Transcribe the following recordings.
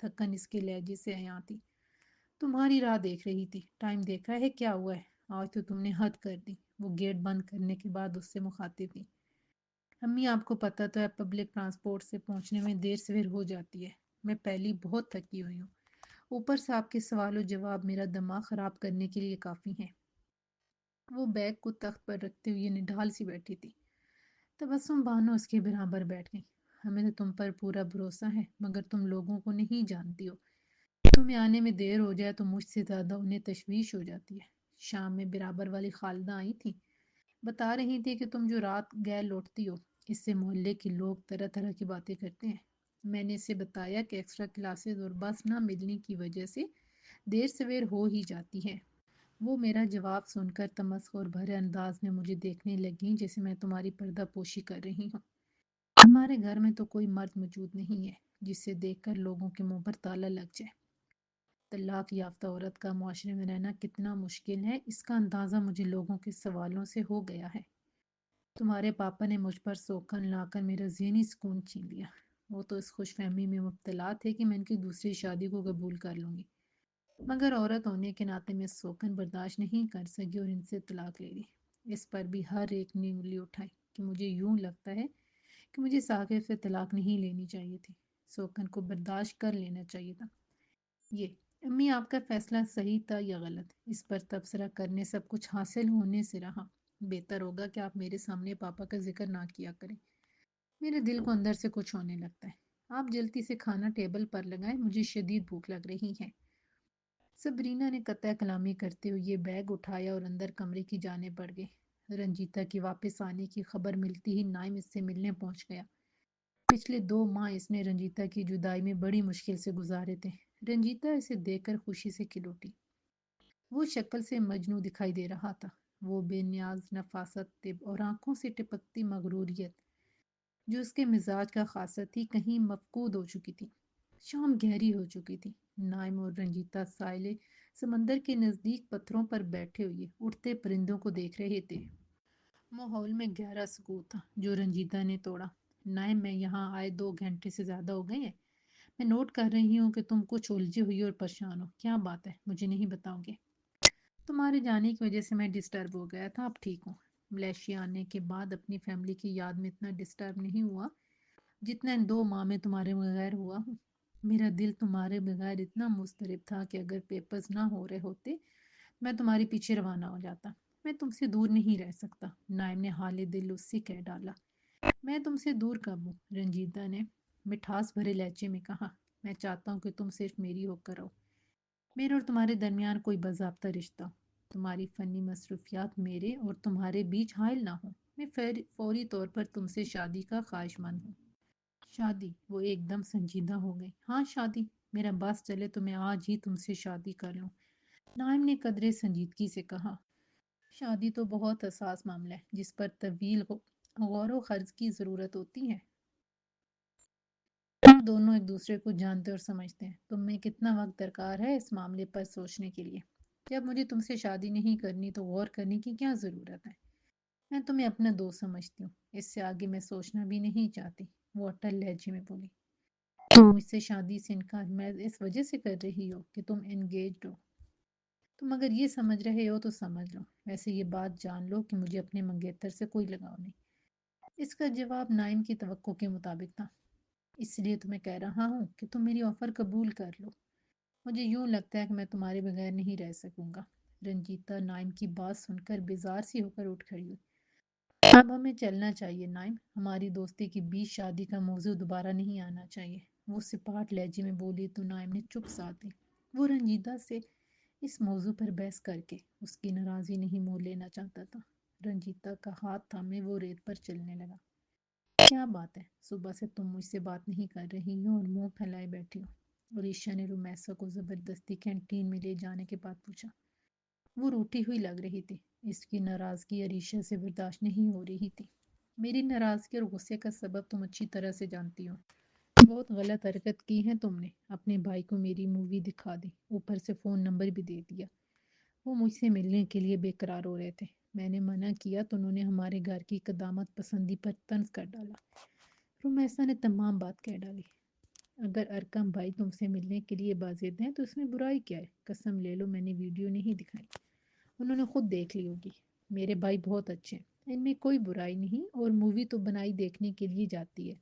تھکن اس کے لہجے سے عیاں تھی۔ تمہاری راہ دیکھ رہی تھی۔ ٹائم دیکھا ہے کیا ہوا ہے؟ آج تو تم نے حد کر دی۔ وہ گیٹ بند کرنے کے بعد اس سے مخاطب تھی۔ امی آپ کو پتہ تو ہے پبلک ٹرانسپورٹ سے پہنچنے میں دیر سویر ہو جاتی ہے۔ میں پہلی بہت تھکی ہوئی ہوں، اوپر سے آپ کے سوال و جواب میرا دماغ خراب کرنے کے لیے کافی ہیں۔ وہ بیگ کو تخت پر رکھتے ہوئے نڈھال سی بیٹھی تھی۔ تبسم بانو اس کے برابر بیٹھ گئی۔ ہمیں تو تم پر پورا بھروسہ ہے، مگر تم لوگوں کو نہیں جانتی ہو۔ تمہیں آنے میں دیر ہو جائے تو مجھ سے زیادہ انہیں تشویش ہو جاتی ہے۔ شام میں برابر والی خالدہ آئی تھی، بتا رہی تھی کہ تم جو رات غیر لوٹتی ہو، اس سے محلے کے لوگ طرح طرح کی باتیں کرتے ہیں۔ میں نے اسے بتایا کہ ایکسٹرا کلاسز اور بس نہ ملنے کی وجہ سے دیر سویر ہو ہی جاتی ہے۔ وہ میرا جواب سن کر تمسخر بھرے انداز میں مجھے دیکھنے لگیں جیسے میں تمہاری پردہ پوشی کر رہی ہوں۔ ہمارے گھر میں تو کوئی مرد موجود نہیں ہے جسے دیکھ کر لوگوں کے منہ پر تالا لگ جائے۔ طلاق یافتہ عورت کا معاشرے میں رہنا کتنا مشکل ہے، اس کا اندازہ مجھے لوگوں کے سوالوں سے ہو گیا ہے۔ تمہارے پاپا نے مجھ پر سوکن لا کر میرا ذہنی سکون چھین لیا۔ وہ تو اس خوش فہمی میں مبتلا تھے کہ میں ان کی دوسری شادی کو قبول کر لوں گی، مگر عورت ہونے کے ناطے میں سوکن برداشت نہیں کر سکی اور ان سے طلاق لے لی۔ اس پر بھی ہر ایک نے انگلی اٹھائی کہ مجھے یوں لگتا ہے کہ مجھے ثاقب سے طلاق نہیں لینی چاہیے تھی، سوکن کو برداشت کر لینا چاہیے تھا۔ یہ امی آپ کا فیصلہ صحیح تھا یا غلط، اس پر تبصرہ کرنے سب کچھ حاصل ہونے سے رہا۔ بہتر ہوگا کہ آپ میرے سامنے پاپا کا ذکر نہ کیا کریں۔ میرے دل کو اندر سے کچھ ہونے لگتا ہے۔ آپ جلدی سے کھانا ٹیبل پر لگائیں، مجھے شدید بھوک لگ رہی ہے۔ سبرینا نے قطع کلامی کرتے ہوئے یہ بیگ اٹھایا اور اندر کمرے کی جانب بڑھ گئی۔ رنجیتا کی واپس آنے کی خبر ملتی ہی نائم اس سے ملنے پہنچ گیا۔ پچھلے 2 ماہ اس نے رنجیتا کی جدائی میں بڑی مشکل سے گزارے تھے۔ رنجیتا اسے دیکھ کر خوشی سے کھل اٹھی۔ وہ شکل سے مجنوں دکھائی دے رہا تھا۔ وہ بے نیاز نفاست طب اور آنکھوں سے ٹپکتی مغروریت جو اس کے مزاج کا خاصت تھی کہیں مفقود ہو چکی تھی۔ شام گہری ہو چکی تھی۔ نائم اور رنجیتا ساحل سمندر کے نزدیک پتھروں پر بیٹھے ہوئے اڑتے پرندوں کو دیکھ رہے تھے۔ ماحول میں گہرا سکوت تھا جو رنجیتا نے توڑا۔ نائم میں یہاں آئے 2 گھنٹے سے زیادہ ہو گئے ہیں۔ میں نوٹ کر رہی ہوں کہ تم کچھ الجھی ہوئی اور پریشان ہو۔ کیا بات ہے؟ مجھے نہیں بتاؤ گے؟ تمہارے جانے کی وجہ سے میں ڈسٹرب ہو گیا تھا، اب ٹھیک ہوں۔ ملیشیا آنے کے بعد اپنی فیملی کی یاد میں اتنا ڈسٹرب نہیں ہوا جتنا ان 2 ماہ میں تمہارے بغیر ہوا ہوں۔ میرا دل تمہارے بغیر اتنا مضطرب تھا کہ اگر پیپرز نہ ہو رہے ہوتے میں تمہارے پیچھے روانہ ہو جاتا۔ میں تم سے دور نہیں رہ سکتا، نائم نے حال دل اس سے کہہ ڈالا۔ میں تم سے دور کب ہوں؟ رنجیتا نے مٹھاس بھرے لہجے میں کہا۔ میں چاہتا ہوں کہ تم صرف میری ہو کر رہو، میرے اور تمہارے درمیان کوئی باضابطہ رشتہ ہو، تمہاری فنی مصروفیات میرے اور تمہارے بیچ حائل نہ ہو۔ میں فوری طور پر تم سے شادی کا خواہش مند ہوں۔ شادی؟ وہ ایک دم سنجیدہ ہو گئی۔ ہاں شادی، میرا بس چلے تو میں آج ہی تم سے شادی کر لوں، نائم نے قدرے سنجیدگی سے کہا۔ شادی تو بہت حساس معاملہ ہے جس پر طویل غور و خوض کی ضرورت ہوتی ہے۔ ہم دونوں ایک دوسرے کو جانتے اور سمجھتے ہیں۔ تم میں کتنا وقت درکار ہے اس معاملے پر سوچنے کے لیے؟ جب مجھے تم سے شادی نہیں کرنی تو غور کرنے کی کیا ضرورت ہے؟ میں تمہیں اپنا دوست سمجھتی ہوں، اس سے آگے میں سوچنا بھی نہیں چاہتی، وہ اٹل لہجے میں بولی۔ تم مجھ سے شادی سے انکار میں اس وجہ سے کر رہی ہو کہ تم انگیجڈ ہو؟ تم اگر یہ سمجھ رہے ہو تو سمجھ لو، ویسے یہ بات جان لو کہ مجھے اپنے منگیتر سے کوئی لگاؤ نہیں۔ اس کا جواب نائم کی توقع کے مطابق تھا۔ اس لیے تو میں کہہ رہا ہوں کہ تم میری آفر قبول کر لو، مجھے یوں لگتا ہے کہ میں تمہارے بغیر نہیں رہ سکوں گا۔ رنجیتا نائم کی بات سن کر بیزار سی ہو کر اٹھ کھڑی ہوئی۔ اب ہمیں چلنا چاہیے نائم، ہماری دوستی کی بیچ شادی کا موضوع دوبارہ نہیں آنا چاہیے، وہ سپاٹ لہجے میں بولی تو نائم نے چپ ساتھ دی۔ وہ رنجیتا سے اس موضوع پر بحث کر کے اس کی ناراضی نہیں مول لینا چاہتا تھا۔ رنجیتا کا ہاتھ تھامے وہ ریت پر چلنے لگا۔ کیا بات ہے؟ صبح سے تم مجھ سے بات نہیں کر رہی ہو اور منہ پھیلائے بیٹھی ہو؟ عریشہ نے رومیسا کو زبردستی کینٹین میں لے جانے کے بعد پوچھا۔ وہ روٹھی ہوئی لگ رہی تھی۔ اس کی ناراضگی عریشہ سے برداشت نہیں ہو رہی تھی۔ میری ناراضگی اور غصے کا سبب تم اچھی طرح سے جانتی ہو۔ بہت غلط حرکت کی ہے تم نے، اپنے بھائی کو میری مووی دکھا دی، اوپر سے فون نمبر بھی دے دیا۔ وہ مجھ سے ملنے کے لیے بے قرار ہو رہے تھے، میں نے منع کیا تو انہوں نے ہمارے گھر کی قدامت پسندی پر طنز کر ڈالا۔ رومیسا نے تمام بات کہہ ڈالی۔ اگر ارکم بھائی تم سے ملنے کے لیے باضد ہیں تو اس میں برائی کیا ہے؟ قسم لے لو میں نے ویڈیو نہیں دکھائی، انہوں نے خود دیکھ لی ہوگی۔ میرے بھائی بہت اچھے ہیں، ان میں کوئی برائی نہیں، اور مووی تو بنائی دیکھنے کے لیے جاتی ہے۔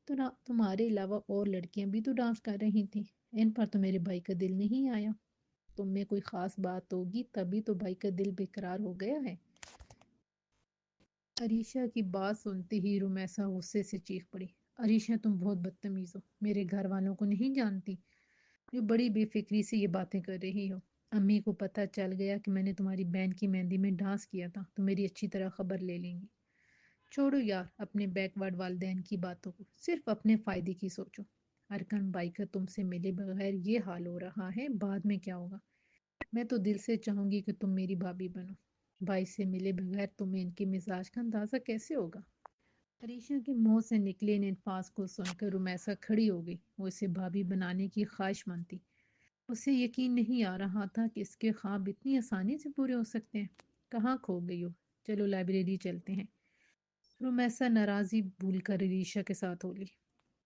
تو تمہارے علاوہ اور لڑکیاں بھی تو ڈانس کر رہی تھیں، ان پر تو میرے بھائی کا دل نہیں آیا۔ تم میں کوئی خاص بات ہوگی تبھی تو بھائی کا دل بےقرار ہو گیا ہے۔ عریشہ کی بات سنتے ہی رومیسا غصے سے چیخ پڑی۔ عریشہ تم بہت بدتمیز ہو، میرے گھر والوں کو نہیں جانتی، جو بڑی بے فکری سے یہ باتیں کر رہی ہو۔ امی کو پتہ چل گیا کہ میں نے تمہاری بہن کی مہندی میں ڈانس کیا تھا تو میری اچھی طرح خبر لے لیں گی۔ چھوڑو یار اپنے بیکورڈ والدین کی باتوں کو، صرف اپنے فائدے کی سوچو۔ ارکان بائی کا تم سے ملے بغیر یہ حال ہو رہا ہے، بعد میں کیا ہوگا؟ میں تو دل سے چاہوں گی کہ تم میری بھابھی بنو۔ بھائی سے ملے بغیر تمہیں ان کے مزاج کا اندازہ کیسے ہوگا؟ عریشہ کے منہ سے نکلے ان الفاظ کو سن کر رومیسا کھڑی ہو گئی۔ وہ اسے بھابھی بنانے کی خواہش مند تھی۔ اسے یقین نہیں آ رہا تھا کہ اس کے خواب اتنی آسانی سے پورے ہو سکتے ہیں۔ کہاں کھو گئی ہو؟ چلو لائبریری چلتے ہیں۔ رومیسا ناراضی بھول کر عریشہ کے ساتھ ہو لی۔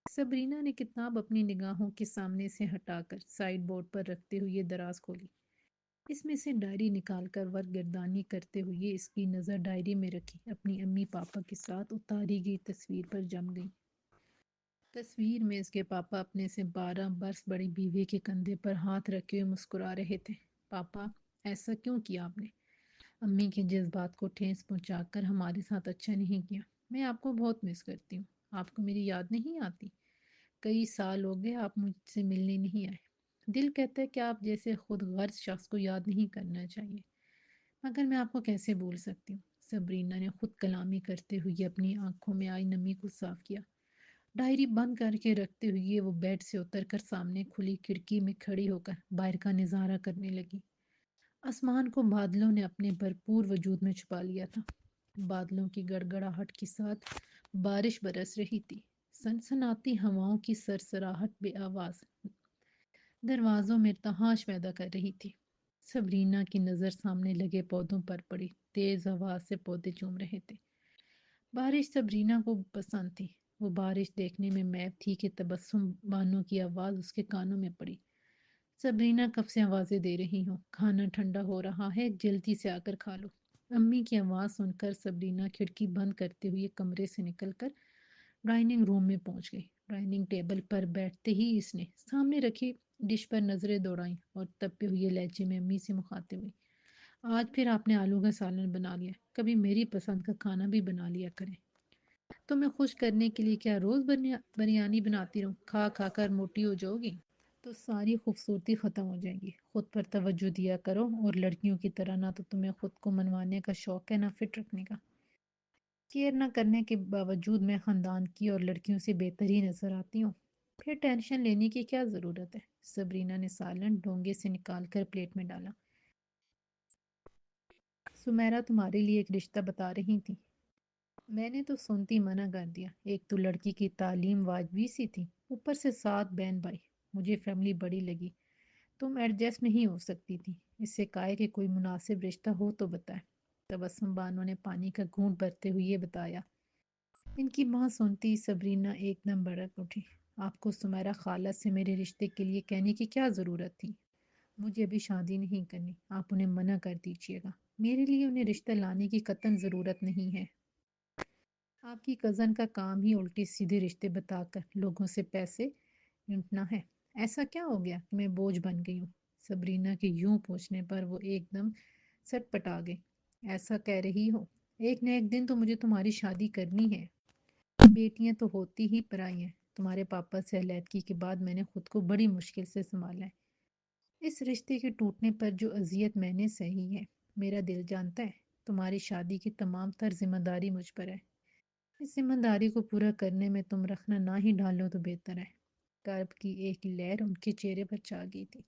سبرینا نے کتاب اپنی نگاہوں کے سامنے سے ہٹا کر سائیڈ بورڈ پر رکھتے ہوئے دراز کھولی۔ اس میں سے ڈائری نکال کر ورق گردانی کرتے ہوئے اس کی نظر ڈائری میں رکھی اپنی امی پاپا کے ساتھ اتاری گئی تصویر پر جم گئی۔ تصویر میں اس کے پاپا اپنے سے 12 برس بڑی بیوی کے کندھے پر ہاتھ رکھے ہوئے مسکرا رہے تھے۔ پاپا ایسا کیوں کیا آپ نے؟ امی کے جذبات کو ٹھیس پہنچا کر ہمارے ساتھ اچھا نہیں کیا۔ میں آپ کو بہت مس کرتی ہوں۔ آپ کو میری یاد نہیں آتی؟ کئی سال ہو گئے آپ مجھ سے ملنے نہیں آئے۔ دل کہتا ہے کہ آپ جیسے خود غرض شخص کو یاد نہیں کرنا چاہیے، مگر میں آپ کو کیسے بھول سکتی ہوں؟ سبرینا نے خود کلامی کرتے ہوئے اپنی آنکھوں میں آئی نمی کو صاف کیا۔ ڈائری بند کر کے رکھتے ہوئے وہ بیڈ سے اتر کر سامنے کھلی کھڑکی میں کھڑی ہو کر باہر کا نظارہ کرنے لگی۔ آسمان کو بادلوں نے اپنے بھرپور وجود میں چھپا لیا تھا۔ بادلوں کی گڑگڑاہٹ کے ساتھ بارش برس رہی تھی۔ سنسناتی ہواؤں کی سرسراہٹ بے آواز دروازوں میں تہاش پیدا کر رہی تھی۔ سبرینا کی نظر سامنے لگے پودوں پر پڑی۔ تیز ہوا سے پودے چوم رہے تھے۔ بارش سبرینا کو پسند تھی۔ وہ بارش دیکھنے میں محو تھی کہ تبسم بانو کی آواز اس کے کانوں میں پڑی۔ سبرینا کب سے آوازیں دے رہی ہوں، کھانا ٹھنڈا ہو رہا ہے، جلدی سے آ کر کھا لو۔ امی کی آواز سن کر سبرینا کھڑکی بند کرتے ہوئے کمرے سے نکل کر ڈائننگ روم میں پہنچ گئی۔ ڈائننگ ٹیبل پر بیٹھتے ہی اس نے سامنے رکھی ڈش پر نظریں دوڑائیں اور تپے ہوئے لہجے میں امی سے مخاطب ہوئی۔ آج پھر آپ نے آلو کا سالن بنا لیا، کبھی میری پسند کا کھانا بھی بنا لیا کریں۔ تمہیں خوش کرنے کے لیے کیا روز بریانی بناتی رہوں؟ کھا کھا کر موٹی ہو جاؤ گی تو ساری خوبصورتی ختم ہو جائے گی۔ خود پر توجہ دیا کرو، اور لڑکیوں کی طرح نہ تو تمہیں خود کو منوانے کا شوق ہے نہ فٹ رکھنے کا۔ کیئر نہ کرنے کے باوجود میں خاندان کی اور لڑکیوں سے بہتر ہی نظر آتی ہوں۔ پھر ٹینشن لینے کی کیا ضرورت ہے؟ سبرینا نے سالن ڈونگے سے نکال کر پلیٹ میں ڈالا۔ سمیرا تمہارے لیے ایک رشتہ بتا رہی تھی، میں نے تو سنتی منع کر دیا۔ ایک تو لڑکی کی تعلیم واجبی سی تھی، اوپر سے 7 بہن بھائی، مجھے فیملی بڑی لگی۔ تم ایڈجسٹ نہیں ہو سکتی تھی، اس سے کہا کہ کوئی مناسب رشتہ ہو تو بتائے۔ تبسم بانو نے پانی کا گھونٹ بھرتے ہوئے یہ بتایا۔ ان کی بات سنتی سبرینا ایک دم بھڑک اٹھی۔ آپ کو سمیرا خالہ سے میرے رشتے کے لیے کہنے کی کیا ضرورت تھی؟ مجھے ابھی شادی نہیں کرنی، آپ انہیں منع کر دیجیے گا۔ میرے لیے انہیں رشتہ لانے کی قطعاً ضرورت نہیں ہے۔ آپ کی کزن کا کام ہی الٹی سیدھے رشتے بتا کر لوگوں سے پیسے لوٹنا ہے۔ ایسا کیا ہو گیا کہ میں بوجھ بن گئی ہوں؟ سبرینا کے یوں پوچھنے پر وہ ایک دم سٹ پٹا گئی۔ ایسا کہہ رہی ہو؟ ایک نہ ایک دن تو مجھے تمہاری شادی کرنی ہے۔ بیٹیاں تو ہوتی ہی پرائی ہیں۔ تمہارے پاپا سے علیحدگی کے بعد میں نے خود کو بڑی مشکل سے سنبھالا ہے۔ اس رشتے کے ٹوٹنے پر جو اذیت میں نے سہی ہے، میرا دل جانتا ہے۔ تمہاری شادی کی تمام تر ذمہ داری مجھ پر ہے۔ اس ذمہ داری کو پورا کرنے میں تم رخنہ نہ ہی ڈالو تو بہتر ہے۔ کرب کی ایک لہر ان کے چہرے پر چھا گئی تھی۔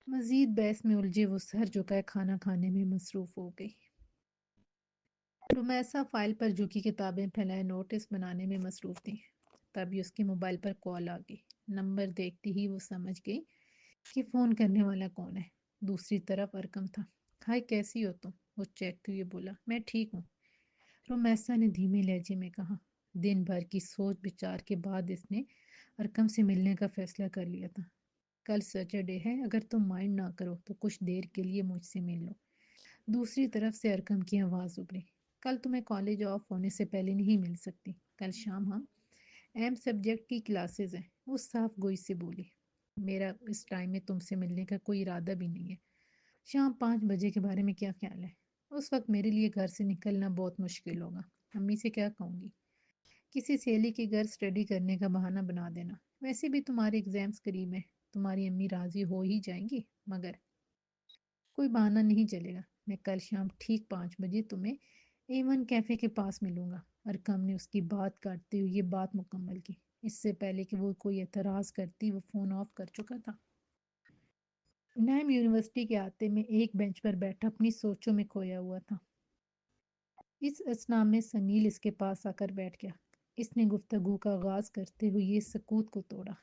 مزید بحث میں الجھے وہ سر جھکائے کھانا کھانے میں مصروف ہو گئی۔ رومیسا فائل پر جھکی کتابیں پھیلائے نوٹس بنانے میں مصروف تھی۔ تبھی اس کے موبائل پر کال آ گئی۔ نمبر دیکھتی ہی وہ سمجھ گئی کہ فون کرنے والا کون ہے۔ دوسری طرف ارکم تھا۔ ہائے کیسی ہو تم؟ وہ چیختے ہوئے بولا۔ میں ٹھیک ہوں، رومیسا نے دھیمے لہجے میں کہا۔ دن بھر کی سوچ بچار کے بعد اس نے ارکم سے ملنے کا فیصلہ کر لیا تھا۔ کل سیٹرڈے ہے، اگر تم مائنڈ نہ کرو تو کچھ دیر کے لیے مجھ سے مل لو۔ دوسری طرف سے ارکم کی آواز ابھری۔ کل تمہیں کالج آف ہونے سے پہلے نہیں مل سکتی، کل شام ہم اہم سبجیکٹ کی کلاسز ہیں۔ وہ صاف گوئی سے بولی۔ میرا اس ٹائم میں تم سے ملنے کا کوئی ارادہ بھی نہیں ہے۔ شام 5 بجے کے بارے میں کیا خیال ہے؟ اس وقت میرے لیے گھر سے نکلنا بہت مشکل ہوگا۔ امی سے کیا کہوں گی؟ کسی سہیلی کے گھر اسٹڈی کرنے کا بہانہ بنا دینا۔ ویسے بھی تمہارے ایگزامز قریب ہیں، تمہاری امی راضی ہو ہی جائیں گی، مگر کوئی بہانہ نہیں چلے گا۔ میں کل شام ٹھیک 5 بجے تمہیں A1 کیفے کے پاس ملوں گا۔ ارکم نے اس کی بات کاٹتے ہوئے یہ بات مکمل کی۔ اس سے پہلے کہ وہ کوئی اعتراض کرتی وہ فون آف کر چکا تھا۔ نائم یونیورسٹی کے آتے میں ایک بینچ پر بیٹھا اپنی سوچوں میں کھویا ہوا تھا۔ اس اثنا میں سنیل اس کے پاس آ کر بیٹھ گیا۔ اس نے گفتگو کا آغاز کرتے ہوئے یہ سکوت کو توڑا۔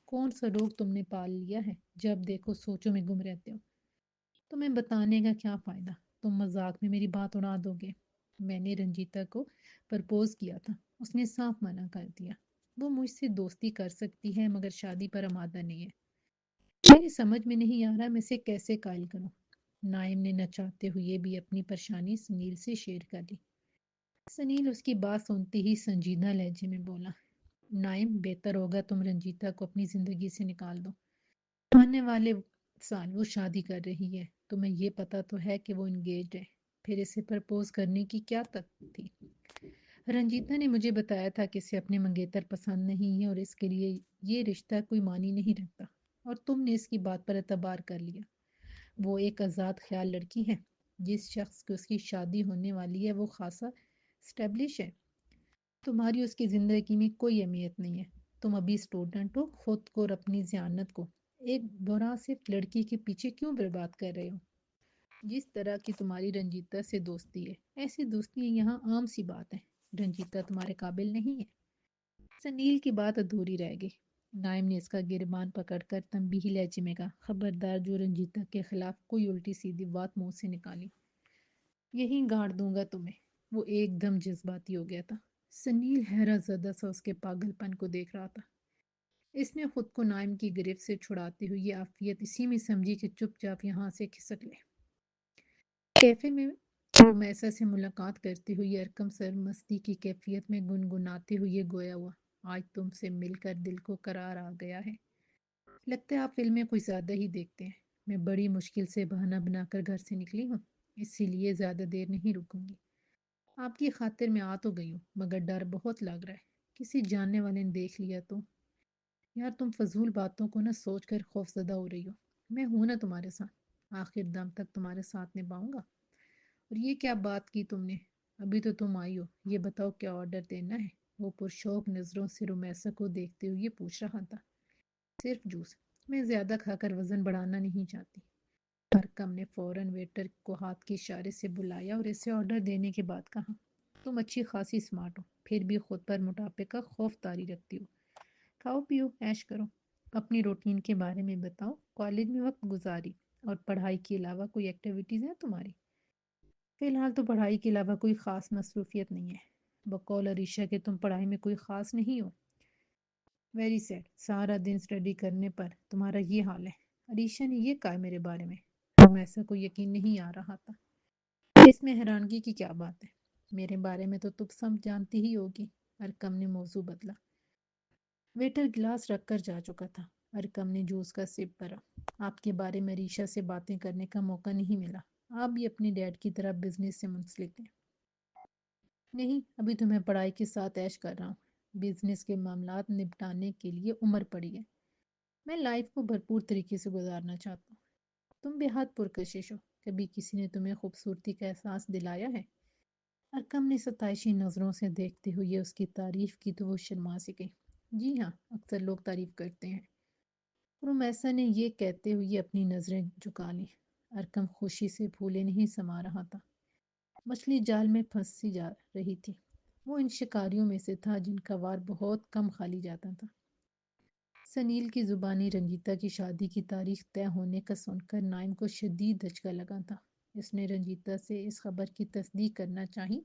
کون سا روگ تم نے پال لیا ہے؟ جب دیکھو سوچوں میں گم رہتے ہو۔ تمہیں بتانے کا کیا فائدہ؟ تم مذاق میں میری بات اڑا دو گے۔ میں نے رنجیتا کو پرپوز کیا تھا، اس نے صاف منع کر دیا۔ وہ مجھ سے دوستی کر سکتی ہے مگر شادی پر آمادہ نہیں ہے۔ میری سمجھ میں نہیں آ رہا میں اسے کیسے قائل کروں۔ نائم نے نہ چاہتے ہوئے بھی اپنی پریشانی سنیل سے شیئر کر لی۔ سنیل اس کی بات سنتے ہی سنجیدہ لہجے میں بولا، نائم بہتر ہوگا تم رنجیتا کو اپنی زندگی سے نکال دو۔ آنے والے سال وہ شادی کر رہی ہے، تمہیں یہ پتا تو ہے کہ وہ انگیجڈ ہے، پھر اسے پرپوز کرنے کی کیا تک تھی؟ رنجیتا نے مجھے بتایا تھا کہ اسے اپنے منگیتر پسند نہیں ہے اور اس کے لیے یہ رشتہ کوئی معنی نہیں رکھتا، اور تم نے اس کی بات پر اعتبار کر لیا۔ وہ ایک آزاد خیال لڑکی ہے، جس شخص کی اس کی شادی ہونے والی ہے وہ خاصا اسٹیبلش ہے۔ تمہاری اس کی زندگی میں کوئی اہمیت نہیں ہے۔ تم ابھی اسٹوڈنٹ ہو، خود کو اور اپنی ذہانت کو ایک برا صرف لڑکی کے پیچھے کیوں برباد کر رہے ہو؟ جس طرح کی تمہاری رنجیتا سے دوستی ہے، ایسی دوستی یہاں عام سی بات ہے۔ رنجیتا تمہارے قابل نہیں ہے۔ سنیل کی بات ادھوری رہ گئی۔ نائم نے اس کا گربان پکڑ کر تنبیہی لہجے میں کہا، خبردار جو رنجیتا کے خلاف کوئی الٹی سیدھی بات منہ سے نکالی، یہیں گاڑ دوں گا تمہیں۔ وہ ایک دم جذباتی ہو گیا تھا۔ سنیل حیرت زدہ سا اس کے پاگل پن کو دیکھ رہا تھا۔ اس نے خود کو نائم کی گرفت سے چھڑاتے ہوئے یہ عافیت اسی میں سمجھی کہ چپ چاپ یہاں سے کھسک لے۔ کیفے میں رومیسا سے ملاقات کرتے ہوئے ارکم سر مستی کی کیفیت میں گنگناتے ہوئے گویا ہوا، آج تم سے مل کر دل کو قرار آ گیا ہے۔ لگتا ہے آپ فلمیں کوئی زیادہ ہی دیکھتے ہیں۔ میں بڑی مشکل سے بہانہ بنا کر گھر سے نکلی ہوں، اسی لیے زیادہ دیر نہیں رکوں گی۔ آپ کی خاطر میں آ تو گئی ہوں مگر ڈر بہت لگ رہا ہے، کسی جاننے والے نے دیکھ لیا تو۔ یار تم فضول باتوں کو نہ سوچ کر خوفزدہ ہو رہی ہو۔ میں ہوں نا تمہارے ساتھ، آخر دم تک تمہارے ساتھ نبھاؤں گا۔ اور یہ کیا بات کی تم نے؟ ابھی تو تم آئی ہو، یہ بتاؤ کیا آرڈر دینا ہے؟ وہ پرشوق نظروں سے رومیسا کو دیکھتے ہوئے پوچھ رہا تھا۔ صرف جوس، میں زیادہ کھا کر وزن بڑھانا نہیں چاہتی۔ ارکم نے فوراً ویٹر کو ہاتھ کے اشارے سے بلایا اور اسے آرڈر دینے کے بعد کہا، تم اچھی خاصی سمارٹ ہو، پھر بھی خود پر موٹاپے کا خوف طاری رکھتی ہو۔ کھاؤ پیو عیش کرو۔ اپنی روٹین کے بارے میں بتاؤ، کالج میں وقت گزاری اور پڑھائی کے علاوہ کوئی ایکٹیویٹیز ہیں تمہاری؟ فی الحال تو پڑھائی کے علاوہ کوئی خاص مصروفیت نہیں ہے۔ بقول عریشہ کہ تم پڑھائی میں کوئی خاص نہیں ہو۔ ویری سیڈ، سارا دن اسٹڈی کرنے پر تمہارا یہ حال ہے۔ عریشہ نے یہ کہا میرے بارے میں؟ ایسا کوئی یقین نہیں آ رہا تھا۔ اس میں حیرانگی کی کیا بات ہے؟ میرے بارے میں تو تم سب جانتی ہی ہوگی۔ ارکم نے موضوع بدلا۔ ویٹر گلاس رکھ کر جا چکا تھا۔ ارکم نے جوس کا سپ بھرا۔ آپ کے بارے میں عریشہ سے باتیں کرنے کا موقع نہیں ملا، آپ بھی اپنے ڈیڈ کی طرح بزنس سے منسلک ہیں۔ نہیں، ابھی تو میں پڑھائی کے ساتھ عیش کر رہا ہوں۔ بزنس کے معاملات نپٹانے کے لیے عمر پڑی ہے۔ میں لائف کو بھرپور طریقے سے گزارنا چاہتا ہوں۔ تم بے حد پرکشش ہو، کبھی کسی نے تمہیں خوبصورتی کا احساس دلایا ہے؟ ارکم نے ستائشی نظروں سے دیکھتے ہوئے اس کی تعریف کی تو وہ شرما سی گئی۔ جی ہاں، اکثر لوگ تعریف کرتے ہیں۔ رومیسا نے یہ کہتے ہوئے اپنی نظریں جھکا لیں۔ ارکم خوشی سے پھولے نہیں سما رہا تھا، مچھلی جال میں پھنسی جا رہی تھی۔ وہ ان شکاریوں میں سے تھا جن کا وار بہت کم کھالی جاتا تھا۔ سنیل کی زبانی رنجیتا کی شادی کی تاریخ طے ہونے کا سن کر نائم کو شدید دھچکا لگا تھا۔ اس نے رنجیتا سے اس خبر کی تصدیق کرنا چاہی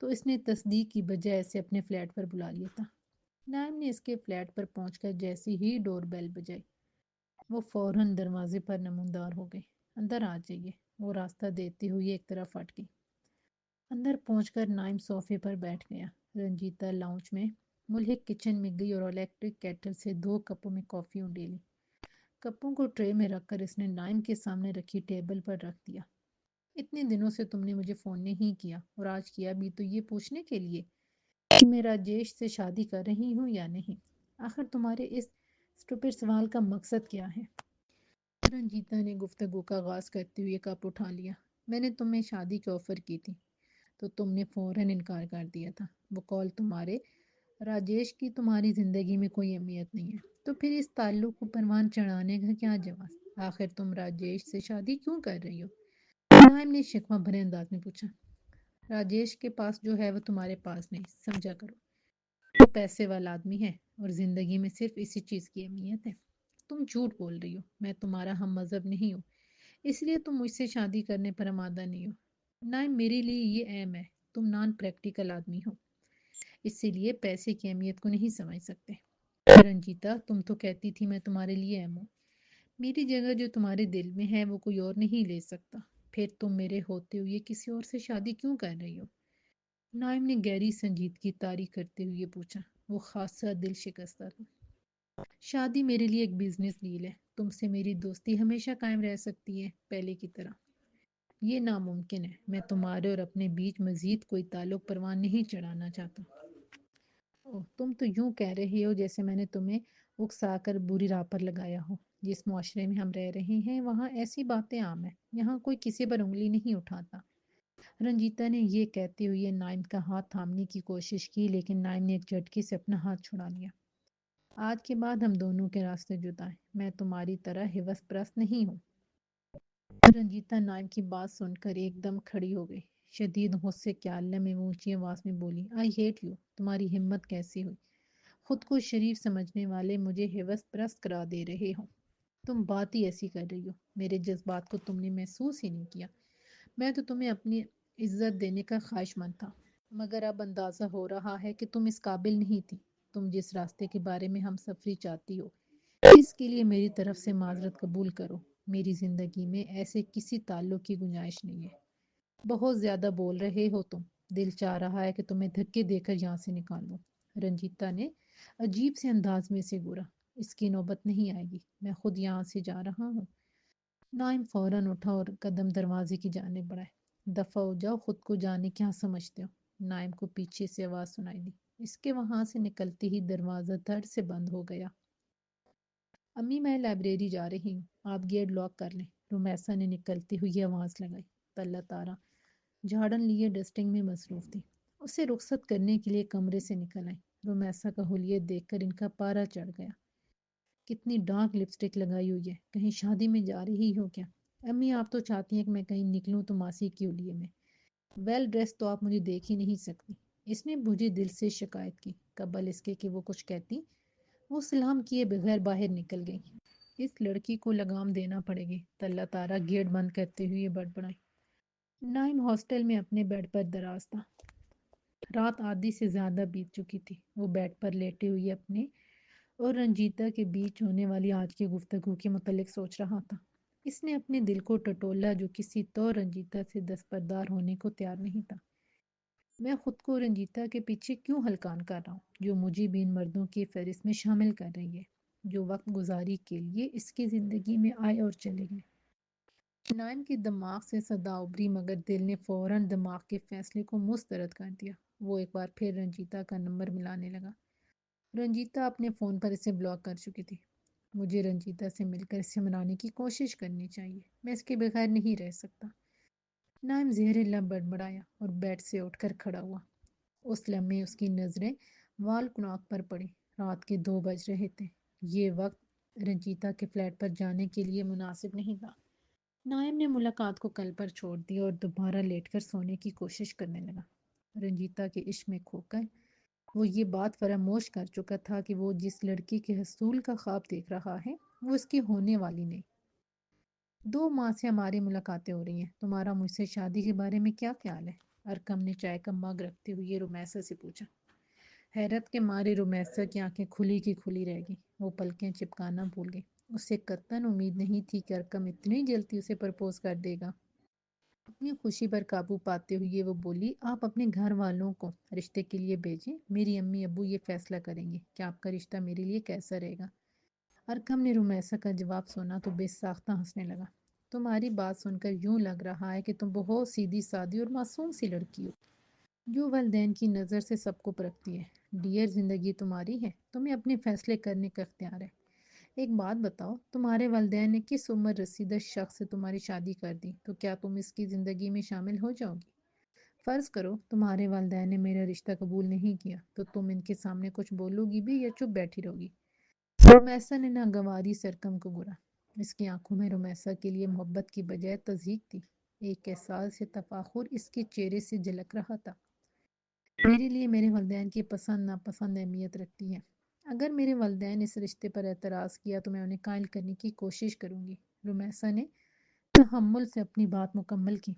تو اس نے تصدیق کی بجائے اسے اپنے فلیٹ پر بلا لیا تھا۔ نائم نے اس کے فلیٹ پر پہنچ کر جیسی ہی ڈور بیل بجائی وہ فوراً دروازے پر نمودار ہو گئی۔ اندر آ جائیے، وہ راستہ دیتے ہوئے ایک طرف ہٹ گئی۔ اندر پہنچ کر نائم صوفے پر بیٹھ گیا۔ رنجیتا لاؤنج میں ملحق کچن میں گئی اور الیکٹرک کیٹل سے 2 کپوں میں کافی ڈیلی۔ کپوں کو ٹرے میں رکھ کر اس نے نائم کے سامنے رکھی ٹیبل پر رکھ دیا۔ اتنے دنوں سے تم نے مجھے فون نہیں کیا، اور آج کیا بھی تو یہ پوچھنے کے لیے کہ میں راجیش سے شادی کر رہی ہوں یا نہیں۔ آخر تمہارے اس اسٹوپڈ سوال کا مقصد کیا ہے؟ رنجیتا نے گفتگو کا آغاز کرتے ہوئے کپ اٹھا لیا۔ میں نے تمہیں شادی کی آفر کی تھی تو تم نے فوراً انکار کر دیا تھا۔ وہ کال تمہارے راجیش کی تمہاری زندگی میں کوئی اہمیت نہیں ہے، تو پھر اس تعلق کو پروان چڑھانے کا کیا جواز؟ آخر تم راجیش سے شادی کیوں کر رہی ہو؟ نائم نے شکوہ بھرے انداز میں پوچھا۔ راجیش کے پاس جو ہے وہ تمہارے پاس نہیں، سمجھا کرو۔ وہ پیسے والا آدمی ہے اور زندگی میں صرف اسی چیز کی اہمیت ہے۔ تم جھوٹ بول رہی ہو، میں تمہارا ہم مذہب نہیں ہوں، اس لیے تم مجھ سے شادی کرنے پر آمادہ نہیں ہو۔ نائم، میرے لیے یہ اہم ہے، تم نان پریکٹیکل آدمی ہو، اسی لیے پیسے کی اہمیت کو نہیں سمجھ سکتے۔ رنجیتا، تم تو کہتی تھی میں تمہارے لیے اہم ہوں، میری جگہ جو تمہارے دل میں ہے وہ کوئی اور نہیں لے سکتا، پھر تم میرے ہوتے ہوئے کسی اور سے شادی کیوں کر رہی ہو؟ نائم نے گہری سنجیدگی طاری کرتے ہوئے پوچھا۔ وہ خاصا دل شکستہ تھا۔ شادی میرے لیے ایک بزنس ڈیل ہے، تم سے میری دوستی ہمیشہ قائم رہ سکتی ہے پہلے کی طرح۔ یہ ناممکن ہے، میں تمہارے اور اپنے بیچ مزید کوئی تعلق پروان نہیں چڑھانا چاہتا۔ اوہ، تم تو یوں کہہ رہے ہو جیسے میں نے تمہیں اکسا کر بری راہ پر لگایا ہو۔ جس معاشرے میں ہم رہ رہے ہیں وہاں ایسی باتیں عام ہیں، یہاں کوئی کسی پر انگلی نہیں اٹھاتا۔ رنجیتا نے یہ کہتے ہوئے نائم کا ہاتھ تھامنے کی کوشش کی، لیکن نائم نے ایک جھٹکے سے اپنا ہاتھ چھڑا لیا۔ آج کے بعد ہم دونوں کے راستے جدا ہیں، میں تمہاری طرح حوث پرست نہیں ہوں۔ رنجیتا نائم کی بات سن کر ایک دم کھڑی ہو گئی۔ شدید غصے کے عالم میں وہ اونچی آواز میں بولی، آئی ہیٹ یو، تمہاری ہمت کیسی ہوئی؟ خود کو شریف سمجھنے والے مجھے حوث پرست قرار دے رہے ہو۔ تم بات ہی ایسی کر رہی ہو، میرے جذبات کو تم نے محسوس ہی نہیں کیا۔ میں تو تمہیں اپنی عزت دینے کا خواہش مند تھا، مگر اب اندازہ ہو رہا ہے کہ تم اس قابل نہیں تھی۔ تم جس راستے کے بارے میں ہم سفری چاہتی ہو، اس کے لیے میری طرف سے معذرت قبول کرو۔ میری زندگی میں ایسے کسی تعلق کی گنجائش نہیں ہے۔ بہت زیادہ بول رہے ہو تم، دل چاہ رہا ہے کہ تمہیں دھکے دے کر یہاں سے نکال دوں۔ رنجیتا نے عجیب سے انداز میں سے گورا، اس کی نوبت نہیں آئے گی، میں خود یہاں سے جا رہا ہوں۔ نائم فوراً اٹھا اور قدم دروازے کی جانب بڑھائے۔ دفعہ ہو جاؤ، خود کو جانے کیا سمجھتے ہو؟ نائم کو پیچھے سے آواز سنائی دی۔ اس کے وہاں سے نکلتے ہی دروازہ دھڑ سے بند ہو گیا۔ امی، میں لائبریری جا رہی ہوں، آپ گیٹ لاک کر لیں، رومیسا نے نکلتے ہوئے آواز لگائی۔ طلعت تارا جھاڑن لیے ڈسٹنگ میں مصروف تھی، اسے رخصت کرنے کے لیے کمرے سے نکل آئی۔ رومیسا کا حلیہ دیکھ کر ان کا پارا چڑھ گیا۔ کتنی ڈارک لپسٹک لگائی ہوئی ہے، کہیں شادی میں جا رہی ہو کیا؟ امی، آپ تو چاہتی ہیں کہ میں کہیں نکلوں تو ماسی کی حلیے میں، ویل ڈریس تو آپ مجھے دیکھ ہی نہیں سکتی۔ اس نے بجھے دل سے شکایت کی۔ قبل اس کے کہ وہ کچھ کہتی، وہ سلام کیے بغیر باہر نکل گئی۔ اس لڑکی کو لگام دینا پڑے گی، طلعت تارا گیٹ بند کرتے ہوئے بڑبڑائی۔ نائم ہاسٹل میں اپنے بیڈ پر دراز تھا۔ رات آدھی سے زیادہ بیت چکی تھی۔ وہ بیڈ پر لیٹے ہوئے اپنے اور رنجیتا کے بیچ ہونے والی آج کی گفتگو کے متعلق سوچ رہا تھا۔ اس نے اپنے دل کو ٹٹولا جو کسی طور رنجیتا سے دستبردار ہونے کو تیار نہیں تھا۔ میں خود کو رنجیتا کے پیچھے کیوں ہلکان کر رہا ہوں، جو مجھے بھی ان مردوں کی فہرست میں شامل کر رہی ہے، جو وقت گزاری کے لیے اس کی زندگی میں آئے اور چلے گئے۔ نائم کے دماغ سے صدا ابھری، مگر دل نے فوراً دماغ کے فیصلے کو مسترد کر دیا۔ وہ ایک بار پھر رنجیتا کا نمبر ملانے لگا۔ رنجیتا اپنے فون پر اسے بلاک کر چکی تھی۔ مجھے رنجیتا سے مل کر اسے منانے کی کوشش کرنی چاہیے، میں اس کے بغیر نہیں رہ سکتا۔ نائم زہر لب بڑبڑایا اور بیڈ سے اٹھ کر کھڑا ہوا۔ اس لمحے اس کی نظریں وال کناک پر پڑی۔ رات کے 2 بج رہے تھے۔ یہ وقت رنجیتا کے فلیٹ پر جانے کے لیے مناسب نہیں تھا۔ نائم نے ملاقات کو کل پر چھوڑ دیا اور دوبارہ لیٹ کر سونے کی کوشش کرنے لگا۔ رنجیتا کے عشق میں کھو کر وہ یہ بات فراموش کر چکا تھا کہ وہ جس لڑکی کے حصول کا خواب دیکھ رہا ہے وہ اس کی ہونے والی نہیں۔ 2 ماہ سے ہماری ملاقاتیں ہو رہی ہیں، تمہارا مجھ سے شادی کے بارے میں کیا خیال ہے؟ ارکم نے چائے کا مگ رکھتے ہوئے رومیسا سے پوچھا۔ حیرت کے مارے رومیسا کی آنکھیں کھلی کی کھلی رہ گئی. وہ پلکیں چپکانا بھول گئی. اسے قطعاً امید نہیں تھی کہ ارقم اتنی جلدی اسے پرپوز کر دے گا. اپنی خوشی پر قابو پاتے ہوئے وہ بولی، آپ اپنے گھر والوں کو رشتے کے لیے بھیجیں. میری امی ابو یہ فیصلہ کریں گے کہ آپ کا رشتہ میرے لیے کیسا رہے گا. ارقم نے رومیسا کا جواب سنا تو بے ساختہ ہنسنے لگا. تمہاری بات سن کر یوں لگ رہا ہے کہ تم بہت سیدھی سادی اور معصوم سی لڑکی ہو، جو والدین کی نظر سے سب کو پرکھتی ہے. ڈیئر، زندگی تمہاری ہے، تمہیں اپنے فیصلے کرنے کا اختیار ہے. ایک بات بتاؤ، تمہارے والدین نے کس عمر رسیدہ شخص سے تمہاری شادی کر دی تو کیا تم اس کی زندگی میں شامل ہو جاؤ گی؟ فرض کرو تمہارے والدین نے میرا رشتہ قبول نہیں کیا تو تم ان کے سامنے کچھ بولو گی بھی یا چپ بیٹھی رہو گی؟ رومیسا نے ناگواری سے ارقم کو گھورا. اس کی آنکھوں میں رومیسا کے لیے محبت کی بجائے تضحیک تھی. ایک احساس سے تفاخر اس کے چہرے سے جھلک رہا تھا. میرے لیے میرے والدین کی پسند ناپسند اہمیت رکھتی ہے. اگر میرے والدین اس رشتے پر اعتراض کیا تو میں انہیں قائل کرنے کی کوشش کروں گی. رومیسا نے تحمل سے اپنی بات مکمل کی.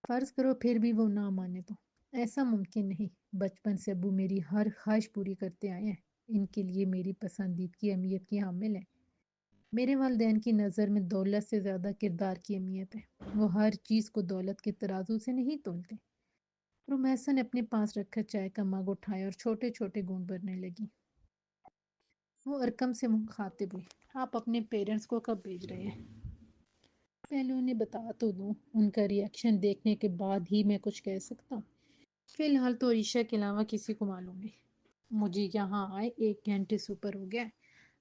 فرض کرو پھر بھی وہ نہ مانے تو؟ ایسا ممکن نہیں. بچپن سے ابو میری ہر خواہش پوری کرتے آئے ہیں. ان کے لیے میری پسندیدگی اہمیت کی حامل ہے. میرے والدین کی نظر میں دولت سے زیادہ کردار کی اہمیت ہے. وہ ہر چیز کو دولت کے ترازو سے نہیں تولتے. رومیسا نے اپنے پاس رکھا چائے کا مگ اٹھایا اور چھوٹے چھوٹے گھونٹ بھرنے لگی. وہ ارقم سے مخاطب ہوئی. آپ اپنے پیرنٹس کو کب بھیج رہے ہیں؟ پہلے انہیں بتا تو دوں، ان کا ری ایکشن دیکھنے کے بعد ہی میں کچھ کہہ سکتا ہوں. فی الحال تو عائشہ کے علاوہ کسی کو معلوم نہیں. مجھے یہاں آئے 1 گھنٹے سے اوپر ہو گیا.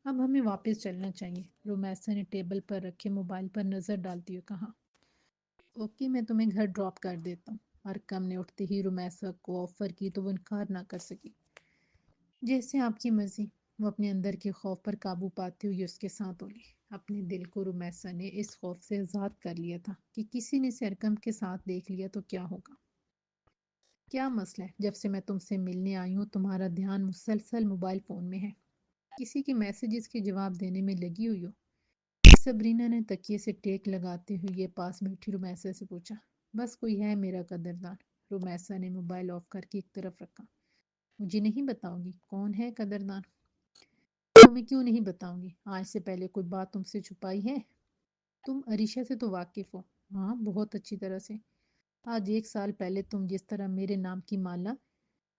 اب ہمیں واپس چلنا چاہیے. رومیسا نے ٹیبل پر رکھے موبائل پر نظر ڈالتی ہوئے کہا. اوکے، میں تمہیں گھر ڈراپ کر دیتا ہوں. ارقم نے اٹھتے ہی رومیسا کو آفر کی تو وہ انکار نہ کر سکی. جیسے آپ کی مرضی. وہ اپنے اندر کے خوف پر قابو پاتے ہوئے اس کے ساتھ بولی. اپنے دل کو رومیسا نے اس خوف سے آزاد کر لیا تھا کہ کسی نے اسے ارقم کے ساتھ دیکھ لیا تو کیا ہوگا. کیا مسئلہ ہے؟ جب سے میں تم سے ملنے آئی ہوں تمہارا دھیان مسلسل موبائل فون میں ہے. کسی کے میسیجز کے جواب دینے میں لگی ہوئی ہو؟ سبرینا نے تکیے سے ٹیک لگاتے ہوئے پاس بیٹھی رومیسا سے پوچھا. بس کوئی ہے میرا قدردان. رومیسا نے موبائل آف کر کے ایک طرف رکھا. مجھے نہیں بتاؤ گی کون ہے قدردان؟ تمہیں کیوں نہیں بتاؤں گی؟ آج سے پہلے کوئی بات تم سے چھپائی ہے؟ تم عریشہ سے تو واقف ہو. ہاں، بہت اچھی طرح سے. آج 1 سال پہلے تم جس طرح میرے نام کی مالا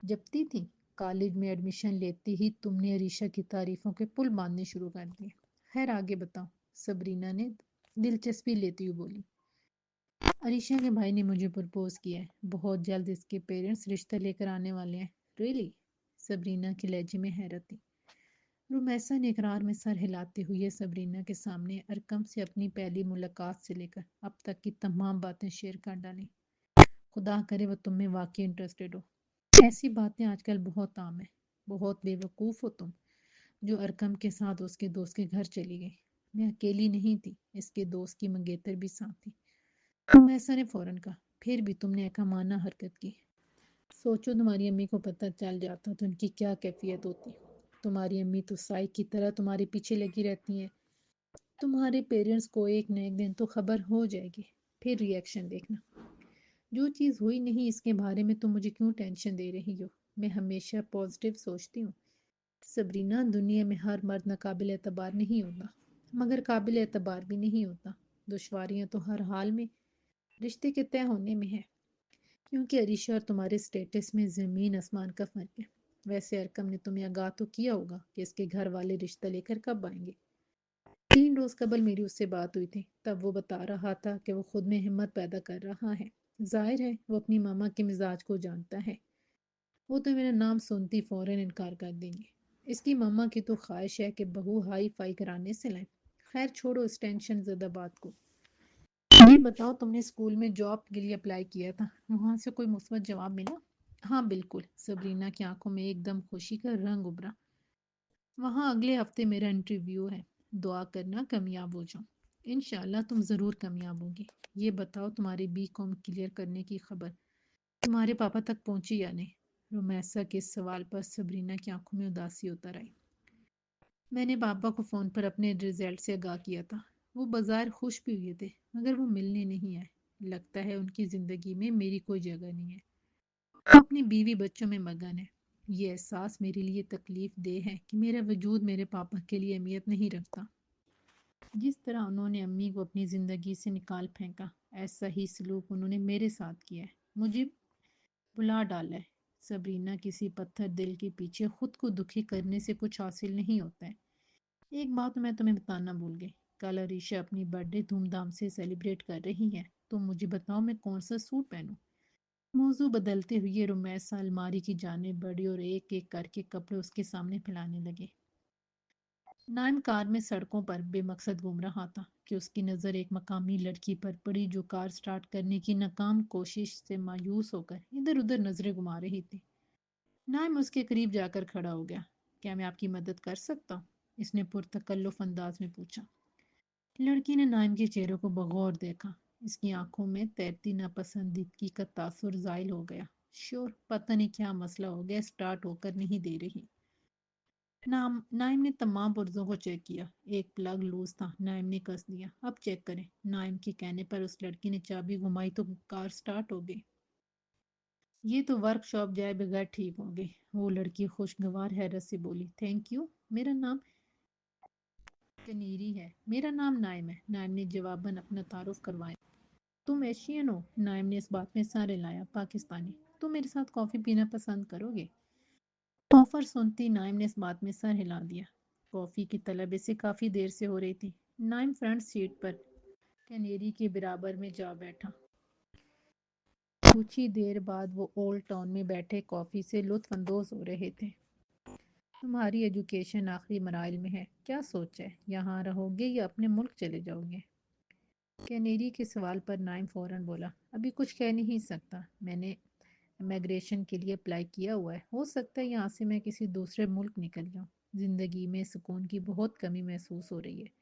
جپتی تھی، کالج میں ایڈمیشن لیتے ہی تم نے عریشہ کی تعریفوں کے پل باندھنے شروع کر دیے. خیر آگے بتاؤ، سبرینا نے دلچسپی لیتی ہوئی بولی. عریشہ کے بھائی نے مجھے پرپوز کیا ہے. بہت جلد اس کے پیرنٹس رشتہ لے کر آنے والے ہیں. ریئلی؟ سبرینا کے لہجے میں حیرت تھی. رومیسا نے اقرار میں سر ہلاتے ہوئے سبرینا کے سامنے ارقم سے اپنی پہلی ملاقات سے لے کر اب تک کی تمام باتیں شیئر کر ڈالیں. خدا کرے وہ تم میں واقعی انٹرسٹڈ ہو. ایسی باتیں آج کل بہت عام ہیں. بہت بے وقوف ہو تم، جو ارقم کے ساتھ اس کے دوست کے گھر چلی گئی. میں اکیلی نہیں تھی، اس کے دوست کی منگیتر بھی ساتھ تھی. رومیسا نے فوراً کہا. پھر بھی تم نے احمقانہ حرکت کی. سوچو تمہاری امی کو پتہ چل جاتا تو ان کی کیا کیفیت ہوتی. تمہاری امی تو سائی کی طرح تمہارے پیچھے لگی رہتی ہیں. تمہارے پیرنٹس کو ایک نہ ایک دن تو خبر ہو جائے گی. پھر ری ایکشن دیکھنا. جو چیز ہوئی نہیں اس کے بارے میں تم مجھے کیوں ٹینشن دے رہی ہو؟ میں ہمیشہ پازیٹیو سوچتی ہوں. سبرینا، دنیا میں ہر مرد ناقابل اعتبار نہیں ہوتا، مگر قابل اعتبار بھی نہیں ہوتا. دشواریاں تو ہر حال میں رشتے کے طے ہونے میں ہے، کیونکہ عریشہ اور تمہارے سٹیٹس میں زمین آسمان کا فرق ہے. ویسے ارقم نے تمہیں آگاہ تو کیا ہوگا کہ اس کے گھر والے رشتہ لے کر کب آئیں گے؟ 3 روز قبل میری اس سے بات ہوئی تھی. تب وہ بتا رہا تھا کہ وہ خود میں ہمت پیدا کر رہا ہے. ظاہر ہے وہ اپنی ماما کے مزاج کو جانتا ہے. وہ تو میرا نام سنتی فوراً انکار کر دیں گے. اس کی ماما کی تو خواہش ہے کہ بہو ہائی فائی گھرانے سے لائیں. خیر چھوڑو اس ٹینشن زدہ بات کو. یہ بتاؤ، تم نے اسکول میں جاب کے لیے اپلائی کیا تھا، وہاں سے کوئی مثبت جواب ملا؟ ہاں بالکل. سبرینا کی آنکھوں میں ایک دم خوشی کا رنگ ابھرا. وہاں اگلے ہفتے میرا انٹرویو ہے. دعا کرنا کامیاب ہو جاؤں. انشاءاللہ تم ضرور کامیاب ہوگی. یہ بتاؤ تمہاری BCom کلیئر کرنے کی خبر تمہارے پاپا تک پہنچی یا نہیں؟ رومیسا کے اس سوال پر سبرینا کی آنکھوں میں اداسی اتر آئی. میں نے پاپا کو فون پر اپنے رزلٹ سے آگاہ کیا تھا. وہ بظاہر خوش بھی ہوئے تھے، مگر وہ ملنے نہیں آئے. لگتا ہے ان کی زندگی میں میری کوئی جگہ نہیں ہے. وہ اپنی بیوی بچوں میں مگن ہے. یہ احساس میرے لیے تکلیف دہ ہے کہ میرا وجود میرے پاپا کے لیے اہمیت نہیں رکھتا۔ جس طرح انہوں نے امی کو اپنی زندگی سے نکال پھینکا، ایسا ہی سلوک انہوں نے میرے ساتھ کیا ہے، مجھے بلا ڈالا ہے۔ سبرینا، کسی پتھر دل کے پیچھے خود کو دکھی کرنے سے کچھ حاصل نہیں ہوتا ہے۔ ایک بات میں تمہیں بتانا بھول گئی، کل عریشہ اپنی برتھ ڈے دھوم دھام سے سیلیبریٹ کر رہی ہے، تو مجھے بتاؤ میں کون سا سوٹ پہنوں؟ موضوع بدلتے ہوئے رمیسا الماری کی جانب بڑھی اور ایک ایک کر کے کپڑے اس کے سامنے پھیلانے لگے۔ نائم کار میں سڑکوں پر بے مقصد گھوم رہا تھا کہ اس کی نظر ایک مقامی لڑکی پر پڑی جو کار سٹارٹ کرنے کی ناکام کوشش سے مایوس ہو کر ادھر ادھر نظریں گھما رہی تھی۔ نائم اس کے قریب جا کر کھڑا ہو گیا۔ کیا میں آپ کی مدد کر سکتا ہوں؟ اس نے پرتکلف انداز میں پوچھا۔ لڑکی نے نائم کے چہرے کو بغور دیکھا۔ اس کی آنکھوں میں تیرتی ناپسندیدگی کا تاثر زائل ہو گیا۔ شور، پتہ نہیں کیا مسئلہ ہو گیا، سٹارٹ ہو کر نہیں دے رہی۔ نائم نے تمام پرزوں کو چیک کیا۔ ایک پلگ لوز تھا، نائم نے کس دیا۔ اب چیک کریں۔ نائم کے کہنے پر اس لڑکی نے چابی گھمائی تو کار سٹارٹ ہو گئی۔ یہ تو ورک شاپ جائے بغیر ٹھیک ہو گئی، وہ لڑکی خوشگوار حیرت سے بولی۔ تھینک یو، میرا نام کنیری ہے۔ میرا نام نائم ہے، نائم نے جواباً اپنا تعارف کروایا۔ تم ایشین ہو؟ نائم نے اس بات میں سر ہلایا۔ پاکستانی۔ تم میرے ساتھ کافی پینا پسند کرو گے؟ آفر سنتی نائم نے اس بات میں سر ہلا دیا۔ کافی کی طلب اسے کافی دیر سے ہو رہی تھی۔ نائم فرنٹ سیٹ پر کنیری کے برابر میں جا بیٹھا۔ کچھ ہی دیر بعد وہ اولڈ ٹاؤن میں بیٹھے کافی سے لطف اندوز ہو رہے تھے۔ تمہاری ایجوکیشن آخری مراحل میں ہے، کیا سوچ ہے؟ یہاں رہو گے یا اپنے ملک چلے جاؤ گے؟ کینیری کے سوال پر نائم فوراً بولا، ابھی کچھ کہہ نہیں سکتا، میں نے امیگریشن کے لیے اپلائی کیا ہوا ہے، ہو سکتا ہے یہاں سے میں کسی دوسرے ملک نکل جاؤں۔ زندگی میں سکون کی بہت کمی محسوس ہو رہی ہے۔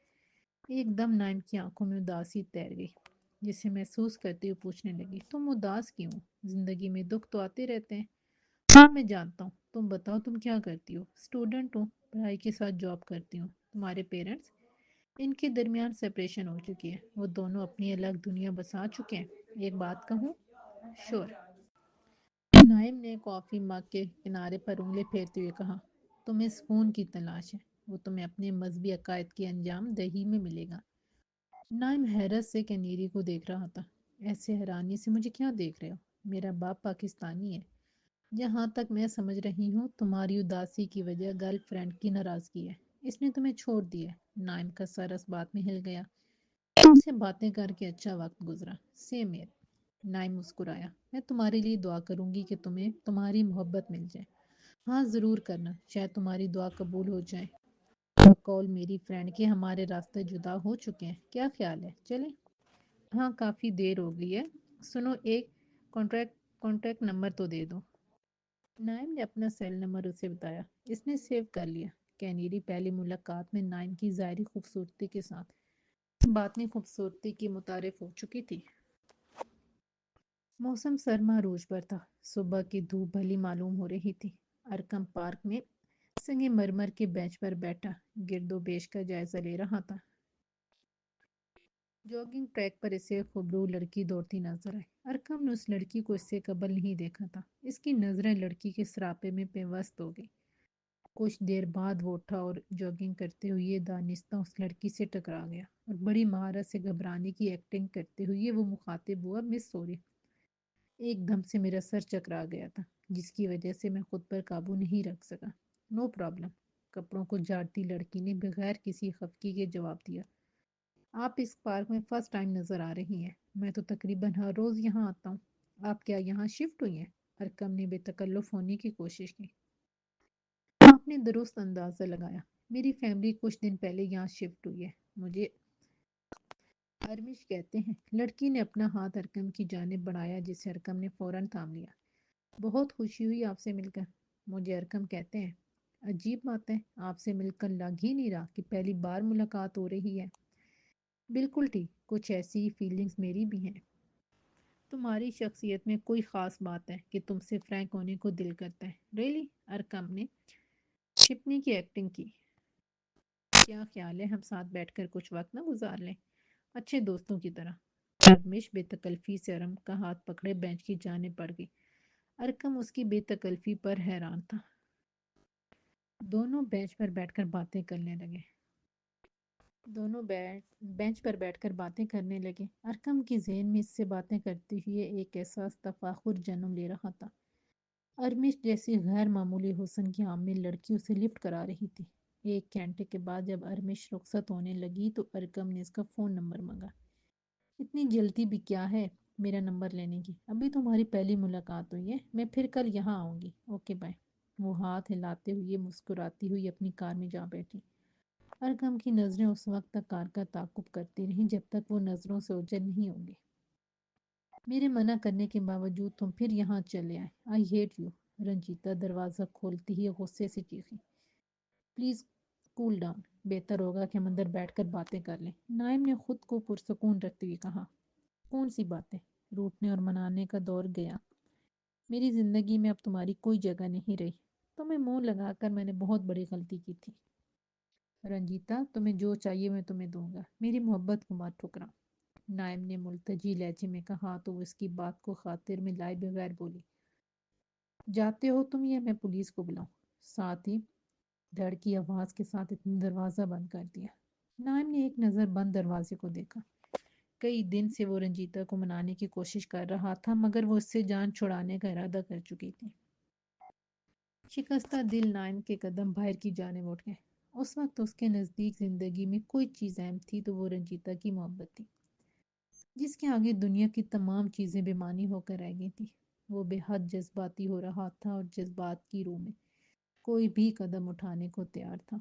ایک دم نائم کی آنکھوں میں اداسی تیر گئی، جسے محسوس کرتے ہوئے پوچھنے لگی، تم اداس کیوں؟ زندگی میں دکھ تو آتے رہتے ہیں۔ ہاں میں جانتا ہوں، تم بتاؤ تم کیا کرتی ہو؟ اسٹوڈنٹ ہوں، پڑھائی کے ساتھ جاب کرتی ہوں۔ تمہارے پیرنٹس؟ ان کے درمیان سپریشن ہو چکی ہے، وہ دونوں اپنی الگ دنیا بسا چکے ہیں۔ ایک بات کہوں؟ شور۔ نائم نے کافی مگ کے کنارے پر انگلی پھیرتے ہوئے کہا، تمہیں سکون کی تلاش ہے، وہ تمہیں اپنے مذہبی عقائد کی انجام دہی میں ملے گا۔ نائم حیرت سے کنیری کو دیکھ رہا تھا۔ ایسے حیرانی سے مجھے کیا دیکھ رہے ہو؟ میرا باپ پاکستانی ہے۔ جہاں تک میں سمجھ رہی ہوں تمہاری اداسی کی وجہ گرل فرینڈ کی ناراضگی ہے، اس نے تمہیں چھوڑ دیا ہے۔ نائم کا سر اس بات میں ہل گیا۔ تم سے باتیں کر کے اچھا وقت گزرا، سیم ایئر۔ نائم مسکرایا، میں تمہارے لیے دعا کروں گی کہ تمہیں تمہاری محبت مل جائے۔ ہاں ضرور کرنا، شاید تمہاری دعا قبول ہو جائے۔ بقول میری فرینڈ کے ہمارے راستے جدا ہو چکے ہیں، کیا خیال ہے چلیں؟ ہاں کافی دیر ہو گئی ہے۔ سنو، ایک کانٹیکٹ نمبر تو دے دو۔ نائم نے اپنا سیل نمبر اسے بتایا۔ اس نے سیو کر لیا۔ کینیری پہلی ملاقات میں نائم کی ظاہری خوبصورتی کے ساتھ باطنی خوبصورتی کی متعارف ہو چکی تھی۔ موسم سرما عروج پر تھا، صبح کی دھوپ بھلی معلوم ہو رہی تھی۔ ارکم پارک میں سنگ مرمر کے بینچ پر بیٹھا گرد و بیش کا جائزہ لے رہا تھا۔ جاگنگ ٹریک پر اسے خوبرو لڑکی دوڑتی نظر آئی۔ ارکم نے اس لڑکی کو اس سے قبل نہیں دیکھا تھا۔ اس کی نظریں لڑکی کے سراپے میں پیوست ہو گئی۔ کچھ دیر بعد وہ اٹھا اور جاگنگ کرتے ہوئے دانستہ اس لڑکی سے ٹکرا گیا اور بڑی مہارت سے گھبرانے کی ایکٹنگ کرتے ہوئے وہ مخاطب ہوا، مس سوری۔ ایک دم سے میرا سر چکرا گیا تھا، جس کی وجہ سے میں خود پر قابو نہیں رکھ سکا۔ نو پرابلم، کپڑوں کو جھاڑتی لڑکی نے بغیر کسی خفگی کے جواب دیا۔ آپ اس پارک میں فرسٹ ٹائم نظر آ رہی ہیں، میں تو تقریباً ہر روز یہاں آتا ہوں۔ آپ کیا یہاں شفٹ ہوئی ہیں؟ ارکم نے بے تکلف ہونے کی کوشش کی۔ آپ نے درست اندازہ لگایا، میری فیملی کچھ دن پہلے یہاں شفٹ ہوئی ہے۔ مجھے ارمش کہتے ہیں۔ لڑکی نے اپنا ہاتھ ارکم کی جانب بڑھایا، جسے ارکم نے فوراً تھام لیا۔ بہت خوشی ہوئی آپ سے مل کر۔ مجھے ارکم کہتے ہیں۔ عجیب بات ہے، آپ سے مل کر لگ ہی نہیں رہا کہ پہلی بار ملاقات ہو رہی ہے۔ بالکل ٹھیک، کچھ ایسی فیلنگز میری بھی ہیں۔ تمہاری شخصیت میں کوئی خاص بات ہے کہ تم سے فرینک ہونے کو دل کرتا ہے؟ ریلی؟ ارکم نے چھپنے کی ایکٹنگ کی۔ کیا خیال ہے ہم ساتھ بیٹھ کر کچھ وقت نہ گزار لیں، اچھے دوستوں کی طرح؟ ارمش بے تکلفی سے ارکم کا ہاتھ پکڑے بینچ کی جانب بڑھ گئی۔ ارکم اس کی بے تکلفی پر حیران تھا۔ دونوں بینچ پر بیٹھ کر باتیں کرنے لگے دونوں بینچ پر بیٹھ کر باتیں کرنے لگے۔ ارکم کی ذہن میں اس سے باتیں کرتے ہوئے ایک احساس تفاخر جنم لے رہا تھا۔ ارمش جیسی غیر معمولی حسن کی عامل لڑکی اسے لفٹ کرا رہی تھی۔ ایک گھنٹے کے بعد جب ارمش رخصت ہونے لگی تو ارکم نے اس کا فون نمبر مانگا۔ اتنی جلدی بھی کیا ہے میرا نمبر لینے کی؟ ابھی تمہاری پہلی ملاقات ہوئی ہے، میں پھر کل یہاں آؤں گی، اوکے بائے۔ وہ ہاتھ ہلاتے ہوئے مسکراتی ہوئی اپنی کار میں جا بیٹھی۔ ارکم کی نظریں اس وقت تک کار کا تعاقب کرتی رہیں جب تک وہ نظروں سے اوجھل نہیں ہوں گے۔ میرے منع کرنے کے باوجود تم پھر یہاں چلے آئے، آئی ہیٹ یو۔ رنجیتا دروازہ کھولتی ہی غصے سے چیخی۔ پلیز کول ڈاؤن، بہتر ہوگا کہ ہم اندر بیٹھ کر باتیں کر لیں، نائم نے خود کو پرسکون رکھتے ہوئے کہا۔ کون سی باتیں؟ روٹنے اور منانے کا دور گیا، میری زندگی میں اب تمہاری کوئی جگہ نہیں رہی، تمہیں منہ لگا کر میں نے بہت بڑی غلطی کی تھی۔ رنجیتا تمہیں جو چاہیے میں تمہیں دوں گا، میری محبت کو مت ٹھکرا، نائم نے ملتجی لہجے میں کہا تو وہ اس کی بات کو خاطر میں لائے بغیر بولی۔ جاتے ہو تم یا میں پولیس کو بلاؤں؟ ساتھ ہی دھڑکی آواز کے ساتھ اتنے دروازہ بند کر دیا۔ نائم نے ایک نظر بند دروازے کو دیکھا۔ کئی دن سے وہ رنجیتا کو منانے کی کوشش کر رہا تھا مگر وہ اس سے جان چھڑانے کا ارادہ کر چکی تھی۔ شکستہ دل نائم کے قدم باہر کی جانب اٹھ گئے۔ اس وقت اس کے نزدیک زندگی میں کوئی چیز اہم تھی تو وہ رنجیتا کی محبت تھی، جس کے آگے دنیا کی تمام چیزیں بے معنی ہو کر رہ گئی تھی۔ وہ بے حد جذباتی ہو رہا تھا اور جذبات کی رو میں کوئی بھی قدم اٹھانے کو تیار تھا۔